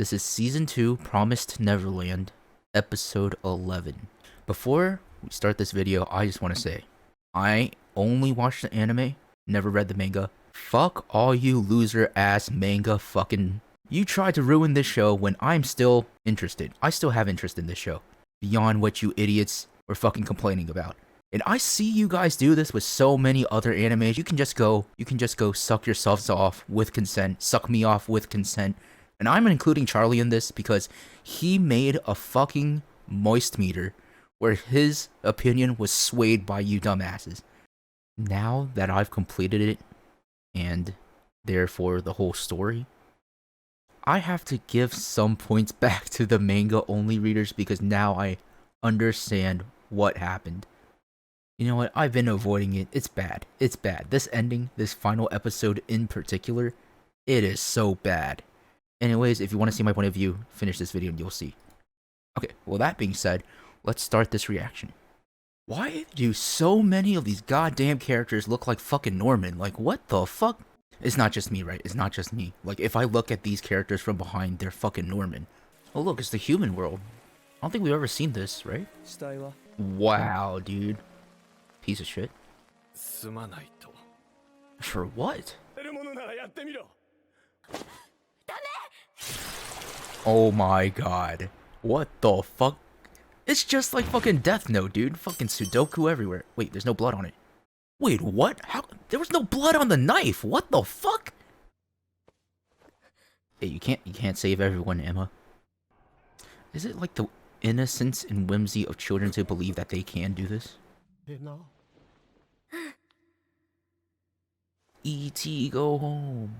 This is Season 2, Promised Neverland, Episode 11. Before we start this video, I just want to say, I only watched the anime, never read the manga. Fuck all you loser-ass manga fucking... You tried to ruin this show when I'm still interested. I still have interest in this show, beyond what you idiots were fucking complaining about. And I see you guys do this with so many other animes. You can just go suck yourselves off with consent, suck me off with consent. And I'm including Charlie in this because he made a fucking moist meter where his opinion was swayed by you dumbasses. Now that I've completed it, and therefore the whole story, I have to give some points back to the manga only readers because now I understand what happened. You know what? I've been avoiding it. It's bad. It's bad. This ending, this final episode in particular, it is so bad. Anyways, if you want to see my point of view, finish this video and you'll see. Okay, well that being said, let's start this reaction. Why do so many of these goddamn characters look like fucking Norman? Like, what the fuck? It's not just me, right? It's not just me. Like, if I look at these characters from behind, they're fucking Norman. Oh look, it's the human world. I don't think we've ever seen this, right? Wow, dude. Piece of shit. For what? Oh my god. What the fuck? It's just like fucking Death Note, dude. Fucking Sudoku everywhere. Wait, there's no blood on it. Wait, what? How? There was no blood on the knife. What the fuck? Hey, you can't save everyone, Emma. Is it like the innocence and whimsy of children to believe that they can do this? E.T. go home.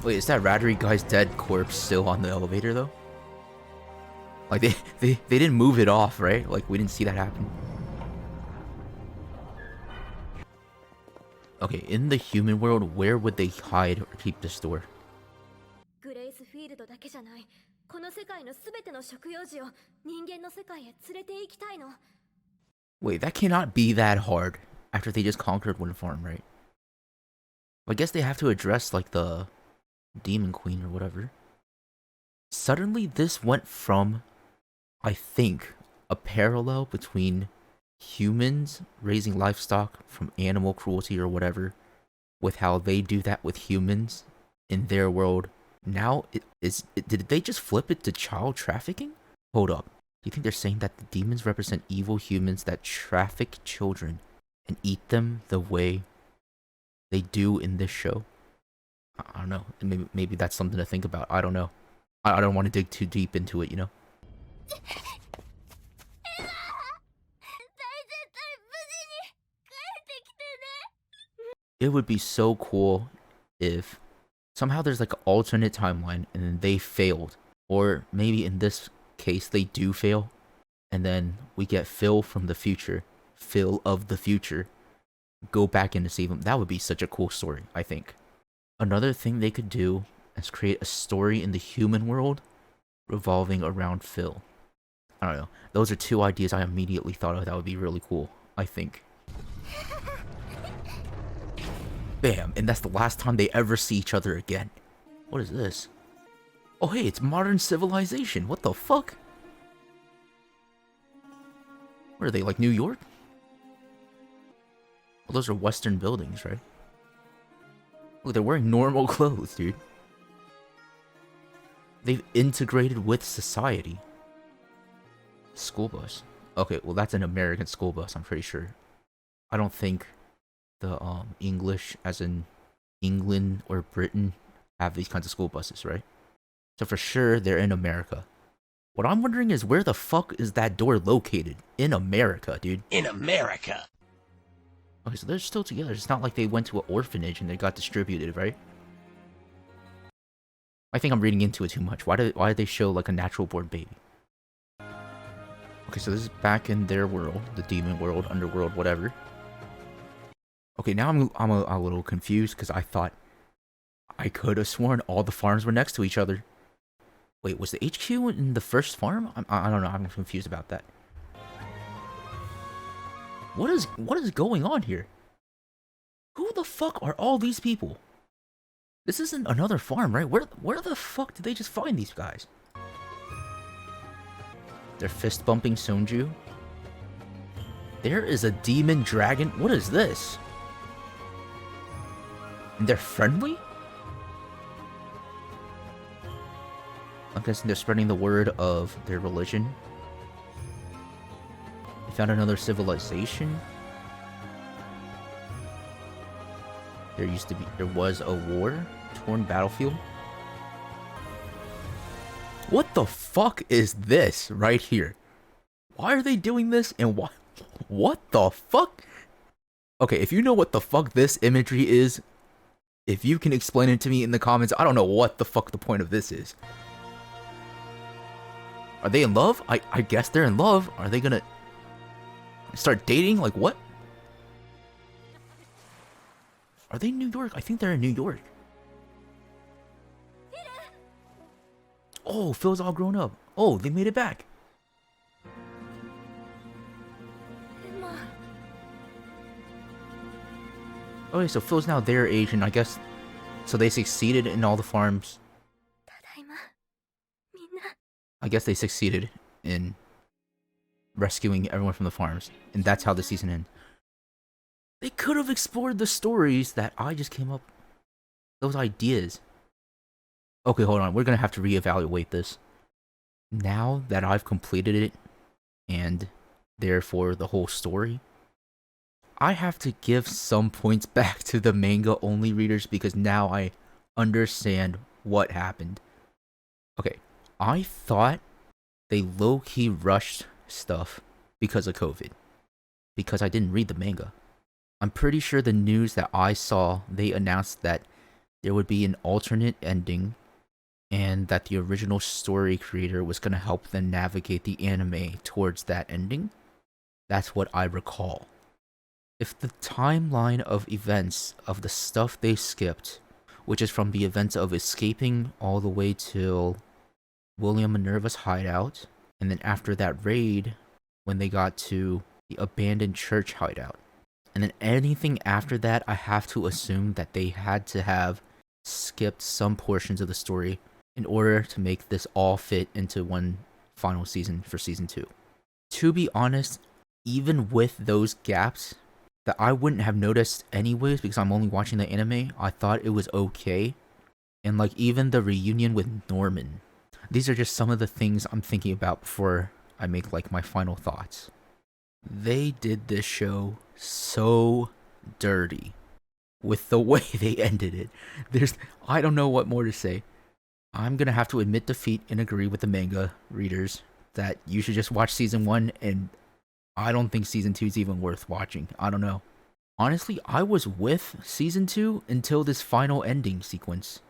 Wait, is that Radry guy's dead corpse still on the elevator though? Like they didn't move it off, right? Like we didn't see that happen. Okay, in the human world, where would they hide or keep the store? Wait, that cannot be that hard after they just conquered one farm, right? I guess they have to address like the Demon Queen or whatever. Suddenly this went from, I think, a parallel between humans raising livestock from animal cruelty or whatever, with how they do that with humans in their world. Now, did they just flip it to child trafficking? Hold up. Do you think they're saying that the demons represent evil humans that traffic children and eat them the way they do in this show? I don't know. Maybe that's something to think about. I don't know. I don't want to dig too deep into it, you know? It would be so cool if somehow there's like an alternate timeline and then they failed. Or maybe in this case they do fail. And then we get Phil from the future. Phil of the future. Go back in to save him. That would be such a cool story, I think. Another thing they could do is create a story in the human world revolving around Phil. I don't know. Those are two ideas I immediately thought of that would be really cool, I think. Bam, and that's the last time they ever see each other again. What is this? Oh hey, it's modern civilization. What the fuck? Where are they, like New York? Well, those are Western buildings, right? Look, they're wearing normal clothes, dude. They've integrated with society. School bus. Okay, well that's an American school bus, I'm pretty sure. I don't think the English, as in England or Britain, have these kinds of school buses, right? So for sure, they're in America. What I'm wondering is where the fuck is that door located? In America, dude. In America! Okay, so they're still together. It's not like they went to an orphanage and they got distributed, right? I think I'm reading into it too much. Why did they show like a natural born baby? Okay, so this is back in their world, the demon world, underworld, whatever. Okay, now I'm a little confused because I thought I could have sworn all the farms were next to each other. Wait, was the HQ in the first farm? I don't know. I'm confused about that. What is going on here? Who the fuck are all these people? This isn't another farm, right? Where the fuck did they just find these guys? They're fist bumping Sonju. There is a demon dragon. What is this? And they're friendly? I'm guessing they're spreading the word of their religion. They found another civilization. There was a war, torn battlefield. What the fuck is this right here? Why are they doing this and why? What the fuck? Okay, if you know what the fuck this imagery is, if you can explain it to me in the comments, I don't know what the fuck the point of this is. Are they in love? I guess they're in love. Are they gonna start dating? Like what? Are they in New York? I think they're in New York. Oh, Phil's all grown up. Oh, they made it back. Okay, so Phil's now their age, and I guess... So they succeeded in all the farms. I guess they succeeded in rescuing everyone from the farms. And that's how the season ends. They could have explored the stories that I just came up... Those ideas. Okay, hold on. We're gonna have to reevaluate this. Now that I've completed it, and therefore the whole story, I have to give some points back to the manga-only readers because now I understand what happened. Okay, I thought they low-key rushed stuff because of COVID. Because I didn't read the manga. I'm pretty sure the news that I saw, they announced that there would be an alternate ending and that the original story creator was going to help them navigate the anime towards that ending. That's what I recall. If the timeline of events of the stuff they skipped, which is from the events of escaping all the way till William Minerva's hideout, and then after that raid, when they got to the abandoned church hideout, and then anything after that, I have to assume that they had to have skipped some portions of the story in order to make this all fit into one final season for season 2. To be honest, even with those gaps that I wouldn't have noticed anyways because I'm only watching the anime, I thought it was okay. And like even the reunion with Norman. These are just some of the things I'm thinking about before I make like my final thoughts. They did this show so dirty with the way they ended it. I don't know what more to say. I'm gonna have to admit defeat and agree with the manga readers that you should just watch season 1, and I don't think season 2 is even worth watching. I don't know. Honestly, I was with season 2 until this final ending sequence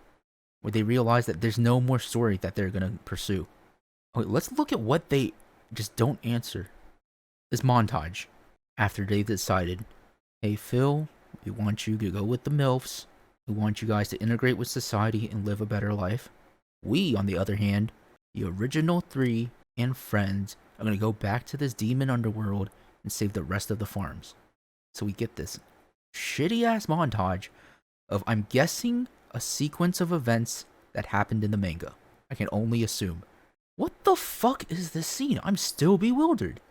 where they realize that there's no more story that they're gonna pursue. Okay, let's look at what they just don't answer. This montage after they decided, hey Phil, we want you to go with the MILFs. We want you guys to integrate with society and live a better life. We, on the other hand, the original 3 and friends, are going to go back to this demon underworld and save the rest of the farms. So we get this shitty-ass montage of, I'm guessing, a sequence of events that happened in the manga. I can only assume. What the fuck is this scene? I'm still bewildered.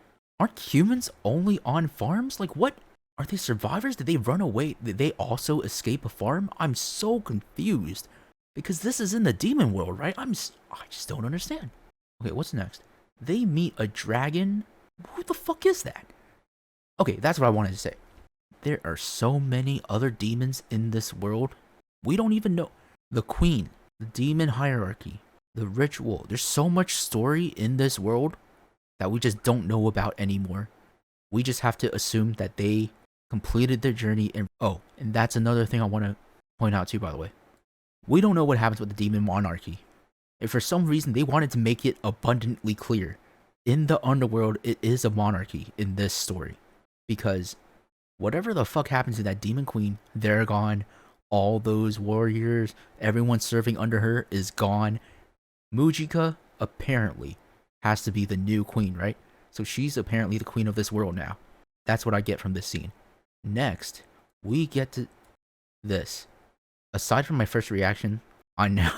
Aren't humans only on farms? Like what? Are they survivors? Did they run away? Did they also escape a farm? I'm so confused. Because this is in the demon world, right? I just don't understand. Okay, what's next? They meet a dragon. Who the fuck is that? Okay, that's what I wanted to say. There are so many other demons in this world. We don't even know. The queen, the demon hierarchy, the ritual. There's so much story in this world that we just don't know about anymore. We just have to assume that they completed their journey. And that's another thing I want to point out too, by the way. We don't know what happens with the demon monarchy. If for some reason they wanted to make it abundantly clear, in the underworld it is a monarchy in this story. Because whatever the fuck happens to that demon queen, they're gone. All those warriors, everyone serving under her is gone. Mujika apparently has to be the new queen, right? So she's apparently the queen of this world now. That's what I get from this scene. Next, we get to this. aside from my first reaction, I now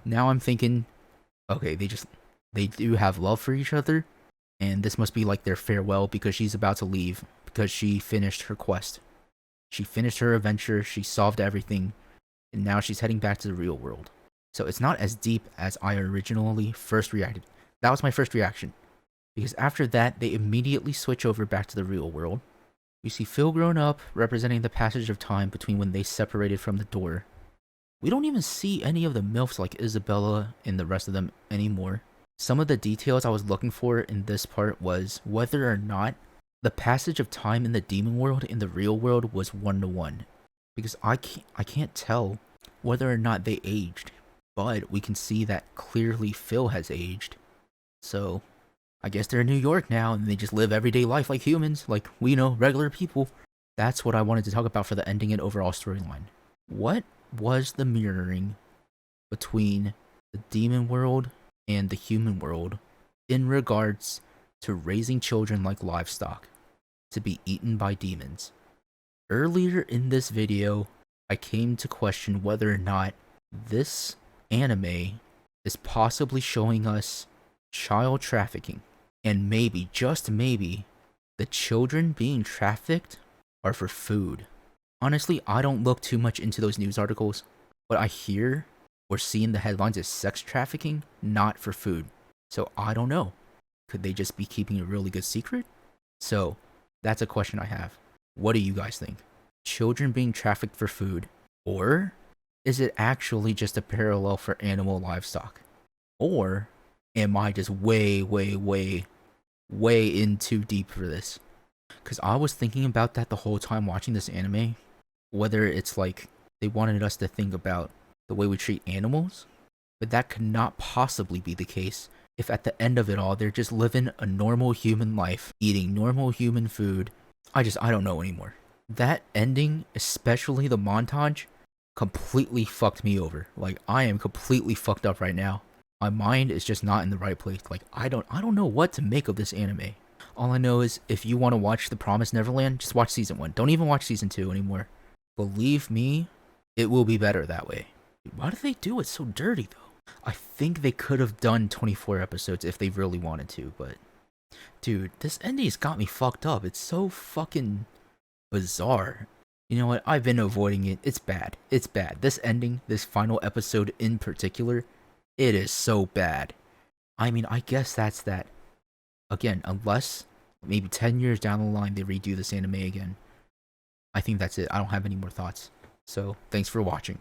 now I'm thinking, okay, they do have love for each other, and this must be like their farewell because she's about to leave because she finished her quest. She finished her adventure, she solved everything, and now she's heading back to the real world. So it's not as deep as I originally first reacted. That was my first reaction. Because after that, they immediately switch over back to the real world. We see Phil grown up, representing the passage of time between when they separated from the door. We don't even see any of the MILFs like Isabella and the rest of them anymore. Some of the details I was looking for in this part was whether or not the passage of time in the demon world and the real world was 1-to-1. Because I can't tell whether or not they aged. But we can see that clearly Phil has aged. So I guess they're in New York now and they just live everyday life like humans, like we know, regular people. That's what I wanted to talk about for the ending and overall storyline. What was the mirroring between the demon world and the human world in regards to raising children like livestock to be eaten by demons? Earlier in this video, I came to question whether or not this anime is possibly showing us child trafficking. And maybe, just maybe, the children being trafficked are for food. Honestly, I don't look too much into those news articles, but I hear or see in the headlines is sex trafficking, not for food. So I don't know. Could they just be keeping a really good secret? So that's a question I have. What do you guys think? Children being trafficked for food? Or is it actually just a parallel for animal livestock? Or am I just way in too deep for this? Because I was thinking about that the whole time watching this anime. Whether it's like they wanted us to think about the way we treat animals, but that could not possibly be the case if at the end of it all they're just living a normal human life, eating normal human food. I don't know anymore. That ending, especially the montage, completely fucked me over. Like, I am completely fucked up right now. My mind is just not in the right place. Like, I don't know what to make of this anime. All I know is if you want to watch The Promised Neverland, just watch season 1. Don't even watch season 2 anymore. Believe me, it will be better that way. Why do they do it so dirty though? I think they could have done 24 episodes if they really wanted to, but dude, this ending's got me fucked up. It's so fucking bizarre. You know what? I've been avoiding it. It's bad. It's bad. This ending, this final episode in particular, it is so bad. I mean, I guess that's that. Again, unless maybe 10 years down the line they redo this anime again. I think that's it. I don't have any more thoughts. So, thanks for watching.